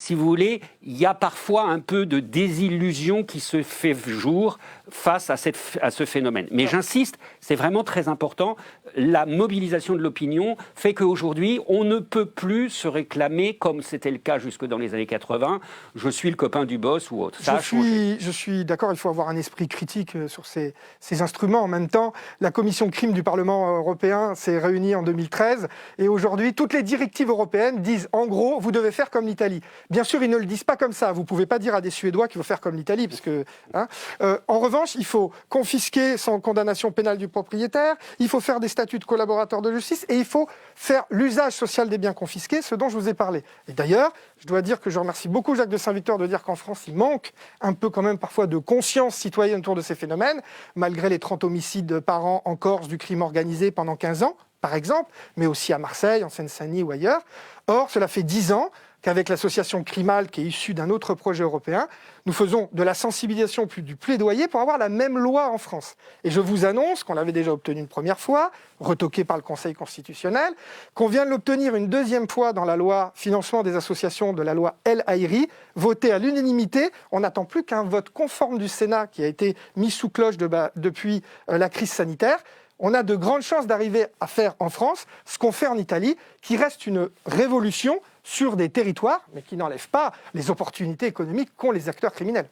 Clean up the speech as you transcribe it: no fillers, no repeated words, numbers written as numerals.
Si vous voulez, il y a parfois un peu de désillusion qui se fait jour face à ce phénomène. Mais j'insiste, c'est vraiment très important. La mobilisation de l'opinion fait qu'aujourd'hui, on ne peut plus se réclamer, comme c'était le cas jusque dans les années 80, je suis le copain du boss ou autre. Ça a changé. Je suis d'accord, il faut avoir un esprit critique sur ces instruments. En même temps, la commission crime du Parlement européen s'est réunie en 2013 et aujourd'hui, toutes les directives européennes disent en gros, vous devez faire comme l'Italie. Bien sûr, ils ne le disent pas comme ça. Vous ne pouvez pas dire à des Suédois qu'il faut faire comme l'Italie. Parce que, en revanche, il faut confisquer sans condamnation pénale du propriétaire, il faut faire des statuts de collaborateurs de justice et il faut faire l'usage social des biens confisqués, ce dont je vous ai parlé. Et d'ailleurs, je dois dire que je remercie beaucoup Jacques de Saint-Victor de dire qu'en France, il manque un peu quand même parfois de conscience citoyenne autour de ces phénomènes, malgré les 30 homicides par an en Corse du crime organisé pendant 15 ans, par exemple, mais aussi à Marseille, en Seine-Saint-Denis ou ailleurs. Or, cela fait 10 ans qu'avec l'association Crimal, qui est issue d'un autre projet européen, nous faisons de la sensibilisation puis du plaidoyer pour avoir la même loi en France. Et je vous annonce qu'on l'avait déjà obtenue une première fois, retoquée par le Conseil constitutionnel, qu'on vient de l'obtenir une deuxième fois dans la loi financement des associations de la loi El Haïry, votée à l'unanimité. On n'attend plus qu'un vote conforme du Sénat qui a été mis sous cloche depuis la crise sanitaire. On a de grandes chances d'arriver à faire en France ce qu'on fait en Italie, qui reste une révolution sur des territoires, mais qui n'enlève pas les opportunités économiques qu'ont les acteurs criminels.